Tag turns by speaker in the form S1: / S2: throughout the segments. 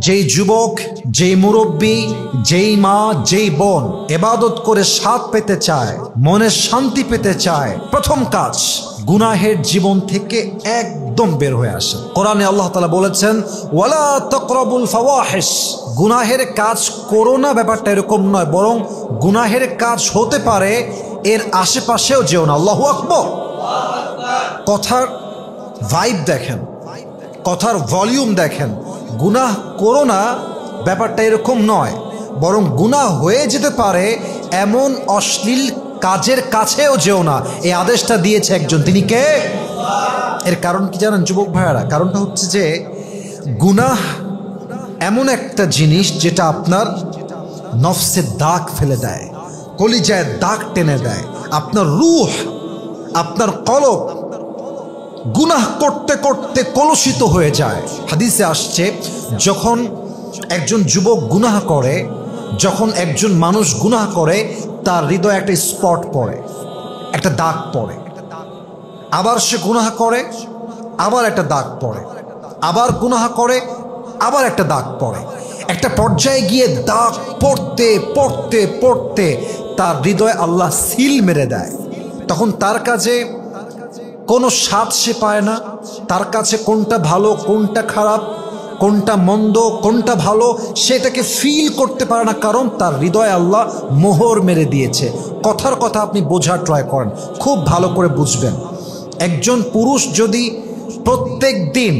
S1: যেই যুবক, যেই মুরব্বী, যেই মা, যেই বোন ইবাদত করে স্বাদ পেতে চায়, মনের শান্তি পেতে চায়, প্রথম কাজ গুনাহের জীবন থেকে একদম বের হয়ে আসে। কোরআনে আল্লাহ তাআলা বলেছেন, ওয়ালা তাকরাবুল ফাওয়াহিশ, গুনাহের কাজ করো না। ব্যাপারটা এরকম নয়, বরং গুনাহের কাজ হতে পারে এর আশেপাশেও যেও না। আল্লাহু আকবার। কথার ভাইব দেখেন, কথার ভলিউম দেখেন। গুনাহ করো না ব্যাপারটা এরকম নয়, বরং গুনাহ হয়ে যেতে পারে এমন অশ্লীল কাজের কাছেও যেও না। এই আদেশটা দিয়েছে একজন, তিনি কে? এর কারণ কি জানেন যুবক ভাইয়ারা? কারণটা হচ্ছে যে গুনাহ এমন একটা জিনিস যেটা আপনার নফসে দাগ ফেলে দেয়, কলিজায় দাগ টেনে দেয়। আপনার রূহ, আপনার কলব গুনাহ করতে করতে কলুষিত হয়ে যায়। হাদিসে আসছে, যখন একজন যুবক গুনাহ করে, যখন একজন মানুষ গুনাহ করে, তার হৃদয়ে একটা স্পট পড়ে, একটা দাগ পড়ে। আবার সে গুনাহ করে, আবার একটা দাগ পড়ে, আবার গুনাহ করে, আবার একটা দাগ পড়ে। একটা পর্যায়ে গিয়ে দাগ পড়তে পড়তে পড়তে তার হৃদয়ে আল্লাহ সিল মেরে দেয়। তখন তার কাছে কোনো স্বাদ সে পায় না। তার কাছে কোনটা ভালো, কোনটা খারাপ, কোনটা মন্দ, কোনটা ভালো, সেটাকে ফিল করতে পারে না, কারণ তার হৃদয়ে আল্লাহ মোহর মেরে দিয়েছে। কথার কথা আপনি বোঝার ট্রাই করেন, খুব ভালো করে বুঝবেন। একজন পুরুষ যদি প্রত্যেক দিন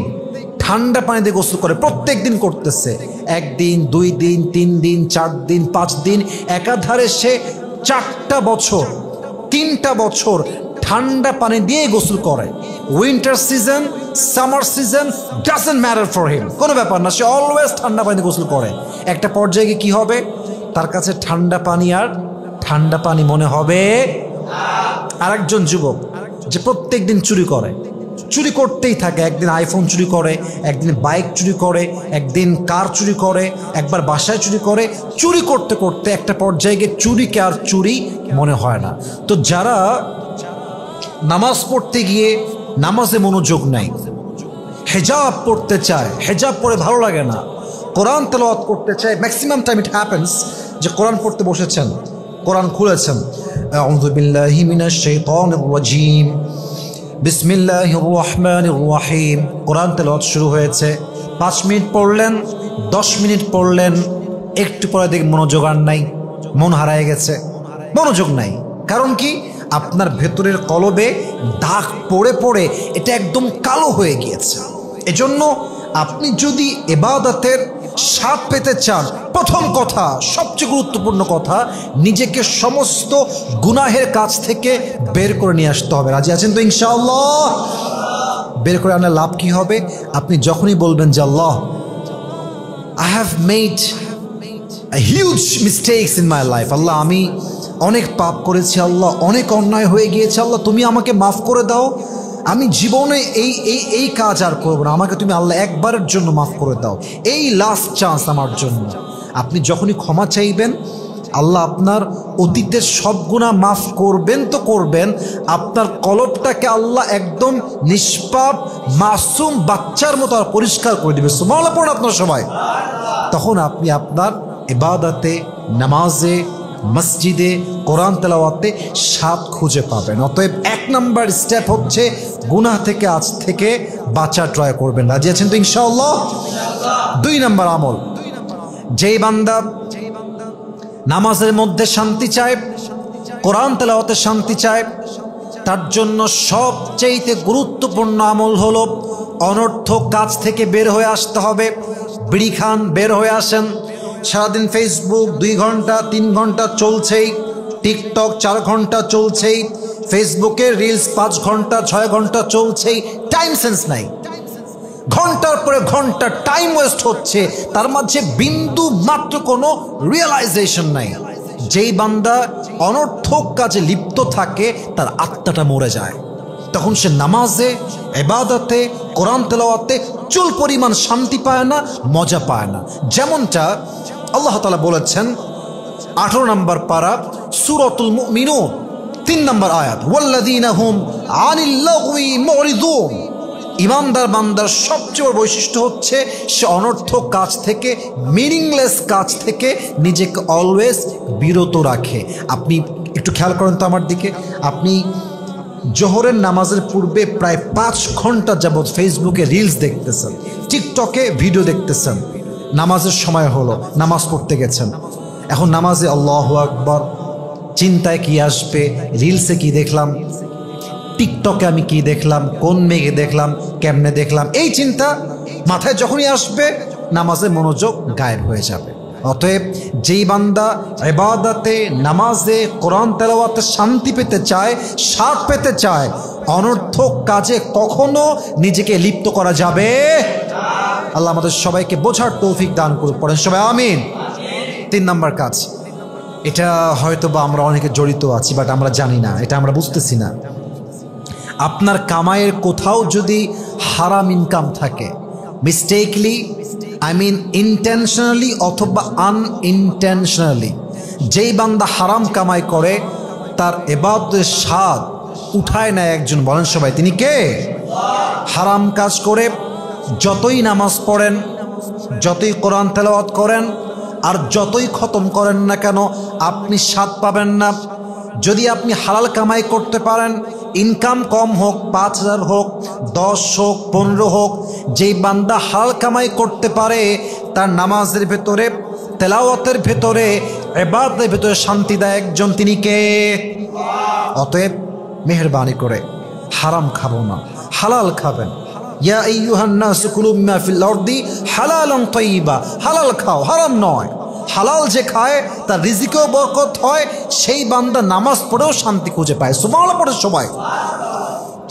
S1: ঠান্ডা পানিতে গোসল করে, প্রত্যেক দিন করতেছে, একদিন, 2 দিন, 3 দিন, 4 দিন, 5 দিন, একাধারে সে 4টা বছর, 3টা বছর ঠান্ডা পানি দিয়ে গোসল করে, winter season, summer season, doesn't matter for him, কোনো ব্যাপার না, সে অলওয়েজ ঠান্ডা পানিতে গোসল করে। একটা পর্যায়ে কি হবে? তার কাছে ঠান্ডা পানি আর ঠান্ডা পানি মনে হবে। আরেকজন যুবক যে প্রত্যেক দিন চুরি করে, চুরি করতেই থাকে, একদিন আইফোন চুরি করে, একদিন বাইক চুরি করে, একদিন কার চুরি করে, একবার বাসায় চুরি করে, চুরি করতে করতে একটা পর্যায়ে গিয়ে চুরিকে আর চুরি মনে হয় না। তো যারা নামাজ পড়তে গিয়ে নামাজে মনোযোগ নাই, হেজাব পড়তে চায়, হেজাব পরে ভালো লাগে না, কোরআন তেলাওয়াত করতে চায়, ম্যাক্সিমাম টাইম ইট হ্যাপেন্স যে কোরআন পড়তে বসেছেন, কোরআন খুলেছেন, আউযু বিল্লাহি মিনাশ শাইতানির রাজীম, বিসমিল্লাহির রহমানির রহিম, কোরআন তেলাওয়াত শুরু হয়েছে। 5 মিনিট পড়লেন, 10 মিনিট পড়লেন, একটু পরে দেখে মনোযোগ আর নাই, মন হারায় গেছে, মনোযোগ নাই। কারণ কি? আপনার ভেতরের কলবে দাগ পড়ে পড়ে এটা একদম কালো হয়ে গিয়েছে। এজন্য আপনি যদি ইবাদতের স্বাদ পেতে চান, প্রথম কথা, সবচেয়ে গুরুত্বপূর্ণ কথা, নিজেকে সমস্ত গুনাহের কাছ থেকে বের করে নিয়ে আসতে হবে। রাজি আছেন তো ইনশাআল্লাহ? বের করে আনার লাভ কি হবে? আপনি যখনই বলবেন যে আল্লাহ, I have made huge mistakes in my life, আল্লাহ আমি অনেক পাপ করেছি, আল্লাহ অনেক অন্যায় হয়ে গিয়েছে, আল্লাহ তুমি আমাকে মাফ করে দাও, আমি জীবনে এই কাজ আর করবো না, আমাকে তুমি আল্লাহ একবারের জন্য মাফ করে দাও, এই লাস্ট চান্স আমার জন্য। আপনি যখনই ক্ষমা চাইবেন, আল্লাহ আপনার অতীতের সব গুনাহ মাফ করবেন তো করবেন, আপনার কলবটাকে আল্লাহ একদম নিষ্পাপ মাসুম বাচ্চার মতো আর পরিষ্কার করে দেবে। সুবহানাল্লাহ পড়ুন আপনার সবাই। তখন আপনি আপনার ইবাদতে, নামাজে, মসজিদে, কোরআন তেলাওয়াতে স্বাদ খুঁজে পাবেন। অতএব 1 নাম্বার স্টেপ হচ্ছে গুনাহ থেকে আজ থেকে বাঁচা ট্রাই করবেন। রাজি আছেন তো ইনশাআল্লাহ? 2 নাম্বার আমল, যেই বান্দা নামাজের মধ্যে শান্তি চায়, কোরআন তেলাওয়াতে শান্তি চায়, তার জন্য সবচেয়ে গুরুত্বপূর্ণ আমল হলো অনর্থক কাজ থেকে বের হয়ে আসতে হবে। বিড়ি খান, বের হয়ে আসেন। সারাদিন ফেসবুক 2 ঘন্টা 3 ঘন্টা চলছেই, টিকটক 4 ঘন্টা চলছেই, ফেসবুকে রিলস 5 ঘন্টা 6 ঘন্টা চলছেই, টাইম সেন্স নাই, ঘন্টার পরে ঘন্টা টাইম ওয়েস্ট হচ্ছে, তার মাঝে বিন্দু মাত্র কোনো রিয়েলাইজেশন নাই। যেই বান্দা অনর্থক কাজে লিপ্ত থাকে তার আত্মাটা মরে যায়, তখন সে নামাজে, ইবাদতে, কোরআন তেলাওয়াতে চুল পরিমাণ শান্তি পায় না, মজা পায় না। যেমনটা আল্লাহ তাআলা বলেছেন 18 নম্বর পারা সূরাতুল মুমিনুন 3 নম্বর আয়াত, ওয়াল্লাযীনা হুম আনিল লাগওয়ি মুরিদুন, ইমানদার বান্দার সবচেয়ে বড় বৈশিষ্ট্য হচ্ছে সে অনর্থক কাজ থেকে, মিনিংলেস কাজ থেকে নিজেকে অলওয়েজ বিরত রাখে। আপনি একটু খেয়াল করেন তো আমার দিকে, আপনি জোহরের নামাজের পূর্বে প্রায় 5 ঘন্টা যাবৎ ফেসবুকে রিলস দেখতেছেন, টিকটকে ভিডিও দেখতেছেন। নামাজের সময় হলো, নামাজ পড়তে গেছেন, এখন নামাজে আল্লাহু আকবার, চিন্তায় কি আসবে, রিলসে কি দেখলাম, টিকটকে আমি কি দেখলাম, কোন মেঘে দেখলাম, কেমনে দেখলাম, এই চিন্তা মাথায় যখনই আসবে নামাজে মনোযোগ গায়েব হয়ে যাবে। অতএব যেই বান্দা ইবাদতে, নামাজে, কোরআন তেলাওয়াতে শান্তি পেতে চায়, স্বাদ পেতে চায়, অনর্থক কাজে কখনো নিজেকে লিপ্ত করা যাবে। আল্লাহ আমাদের সবাইকে বোঝার তৌফিক দান করুন, পড়েন সবাই আমিন। 3 নম্বর কাজ, এটা হয়তো বা আমরা অনেকে জড়িত আছি, বাট আমরা জানি না, এটা আমরা বুঝতেছি না। আপনার কামাইয়ের কোথাও যদি হারাম ইনকাম থাকে, মিস্টেকলি, আই মিন ইন্টেনশনালি অথবা আনইনটেনশনালি, যেই বান্দা হারাম কামাই করে তার ইবাদতের স্বাদ উঠায় নেয় একজন, বলেন সবাই তিনি কে? হারাম কাজ করে যতই নামাজ পড়েন, যতই কোরআন তেলাওয়াত করেন, আর যতই খতম করেন না কেন আপনি স্বাদ পাবেন না। যদি আপনি হালাল কামাই করতে পারেন, ইনকাম কম হোক, 5,000 হোক, 10 হোক, 15 হোক, যেই বান্দা হালাল কামাই করতে পারে তার নামাজের ভেতরে, তেলাওয়াতের ভেতরে, ইবাদতের ভেতরে শান্তি দেয় একজন, তিনি কে? অতএব মেহেরবানি করে হারাম খাবো না, হালাল খাবেন। ইয়া আইয়ুহান নাসু কুলু মিম্মা ফিল আরদি হালালান তাইয়্যিবা, হালাল খাও, হারাম নয়। হালাল যে খায় তার রিজিকেও বরকত হয়, সেই বান্দা নামাজ পড়েও শান্তি খুঁজে পায়। সুবহানাল্লাহ পড়ে সবাই।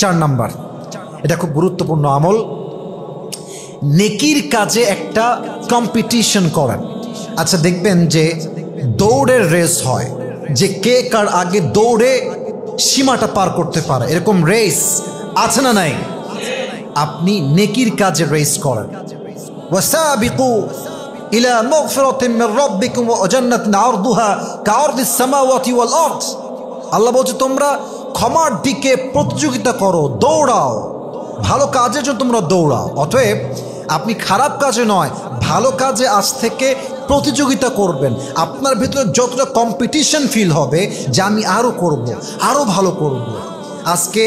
S1: 4 নাম্বার, এটা খুব গুরুত্বপূর্ণ আমল, নেকির কাজে একটা কম্পিটিশন করেন। আচ্ছা দেখবেন যে দৌড়ের রেস হয়, যে কে কার আগে দৌড়ে সীমাটা পার করতে পারে, এরকম রেস আছে না নাই? আপনি নেকির কাজে রেস করেন। ওয়াসাবিকু ইলা মাগফিরাতিন মির রাব্বিকুম ওয়া জান্নাতিন আরদুহা কাআরদিস সামাওয়াতি ওয়াল আরদ। আল্লাহ বলছে তোমরা ক্ষমার দিকে প্রতিযোগিতা করো, দৌড়াও, ভালো কাজের জন্য তোমরা দৌড়াও। অতএব আপনি খারাপ কাজে নয়, ভালো কাজে আজ থেকে প্রতিযোগিতা করবেন। আপনার ভিতরে যতটা কম্পিটিশন ফিল হবে যে আমি আরও করব, আরও ভালো করব। আজকে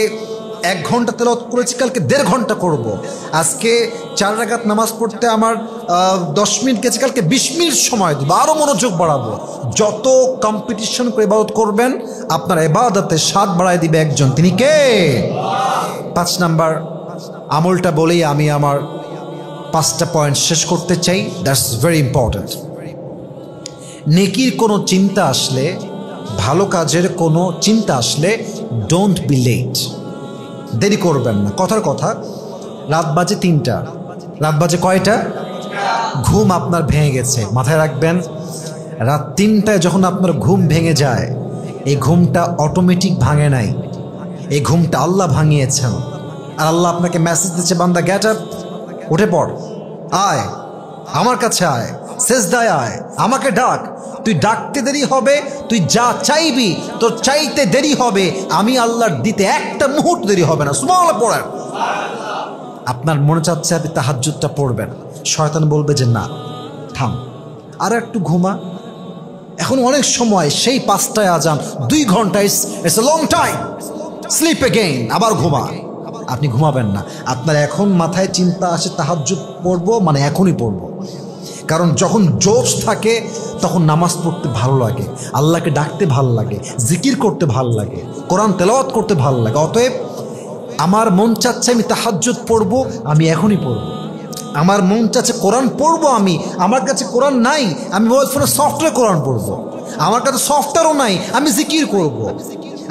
S1: 1 ঘন্টা তেলাওয়াত করেছি, কালকে 1.5 ঘন্টা করব। আজকে 4 রাকাত নামাজ পড়তে আমার 10 মিনিট গেছে, কালকে 20 মিনিট সময় দেবো, আরও মনোযোগ বাড়াবো। যত কম্পিটিশন করে ইবাদত করবেন আপনার ইবাদতে স্বাদ বাড়ায় দিবে একজন, তিনি কে? 5 নাম্বার আমলটা বলেই আমি আমার 5টা পয়েন্ট শেষ করতে চাই। That's very important. নেকির কোনো চিন্তা আসলে, ভালো কাজের কোনো চিন্তা আসলে ডোন্ট বি লেট, দেরি করবেন না। কথার কথা, রাত বাজে 3টা, রাত বাজে কয়টা? ঘুম আপনার ভেঙে গেছে, মাথায় রাখবেন রাত 3টায় যখন আপনার ঘুম ভেঙে যায়, এই ঘুমটা অটোমেটিক ভাঙে নাই, এই ঘুমটা আল্লাহ ভাঙিয়েছেন। আর আল্লাহ আপনাকে মেসেজ দিচ্ছে, বান্দা গেট আপ, উঠে পড়, আয় আমার কাছে, আয় সেজদায় আয়, আমাকে ডাক। তুই ডাকতে দেরি হবে, তুই যা চাইবি তোর চাইতে দেরি হবে, আমি আল্লাহর দিতে একটা মুহূর্ত দেরি হবে না। সুবহানাল্লাহ পড়েন। আপনার মনে চাচ্ছে আপনি তাহাজ্জুদটা পড়বেন, শয়তান বলবে যে না থাম, আর একটু ঘুমা, এখন অনেক সময়, সেই 5টায় আজান, 2 ঘন্টা, it's a long time, sleep again, আবার ঘুমা। আপনি ঘুমাবেন না। আপনার এখন মাথায় চিন্তা আসে তাহাজ্জুদ পড়বো, মানে এখনই পড়বো। কারণ যখন জোশ থাকে তখন নামাজ পড়তে ভালো লাগে, আল্লাহকে ডাকতে ভালো লাগে, জিকির করতে ভালো লাগে, কোরআন তেলাওয়াত করতে ভালো লাগে। অতএব আমার মন চাচ্ছে আমি তাহাজ্জুদ পড়বো, আমি এখনই পড়বো। আমার মন চাচ্ছে কোরআন পড়বো, আমি, আমার কাছে কোরআন নাই, আমি মোবাইল ফোনে সফটওয়্যার কোরআন পড়বো। আমার কাছে সফটওয়্যারও নাই, আমি জিকির করবো।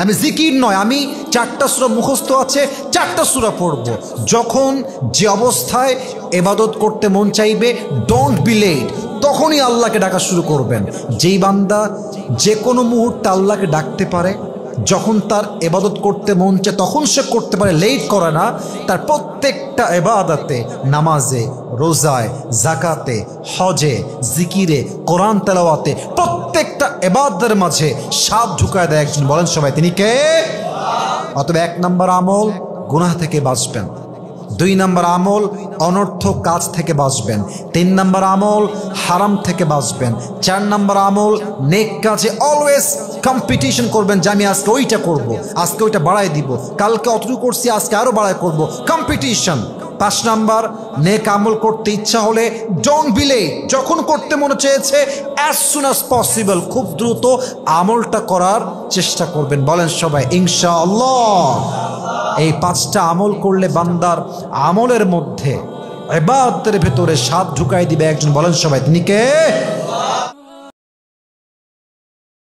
S1: আমি জিকির নয়, আমি 4টা সূরা মুখস্থ আছে, 4টা সূরা পড়ব। যখন যে অবস্থায় ইবাদত করতে মন চাইবে, ডোন্ট বি লেট, তখনই আল্লাহকে ডাকা শুরু করবেন। যেই বান্দা যে কোনো মুহূর্তে আল্লাহকে ডাকতে পারে, যখন তার ইবাদত করতে মন চায় তখন সে করতে পারে, লেট করে না। তার প্রত্যেকটা ইবাদতে, নামাজে, রোজায়, জাকাতে, হজে, জিকিরে, কোরআন তেলাওয়াতে, প্রত্যেকটা ইবাদতের মাঝে স্বাদ ঢুকায় দেয় একজন, বলেন সবাই তিনি কে? অতএব 1 নম্বর আমল, গুনাহ থেকে বাঁচবেন। 2 2 নম্বর আমল অনর্থক কাজ থেকে বাঁচবেন। 3 নম্বর আমল হারাম থেকে বাঁচবেন। 4 নম্বর আমল নেক কাজে অলওয়েজ কম্পিটিশন করবেন যে আমি আজকে ওইটা করব, আজকে ওইটা বাড়াই দিব, কালকে অতটুকু করছি আজকে আরো বাড়াই করব, কম্পিটিশন। 5 নাম্বার নেক আমল করতে ইচ্ছা হলে ডোন্ট বিলে, যখন করতে মনে চেয়েছে অ্যাজ সুন অ্যাজ পসিবল, খুব দ্রুত আমলটা করার চেষ্টা করবেন। বলেন সবাই ইনশাআল্লাহ। এই 5টা আমল করলে বান্দার আমলের মধ্যে ইবাদতের ভেতরে স্বাদ ঢুকাই দিবে একজন। বলেন সবাই তিনি কে?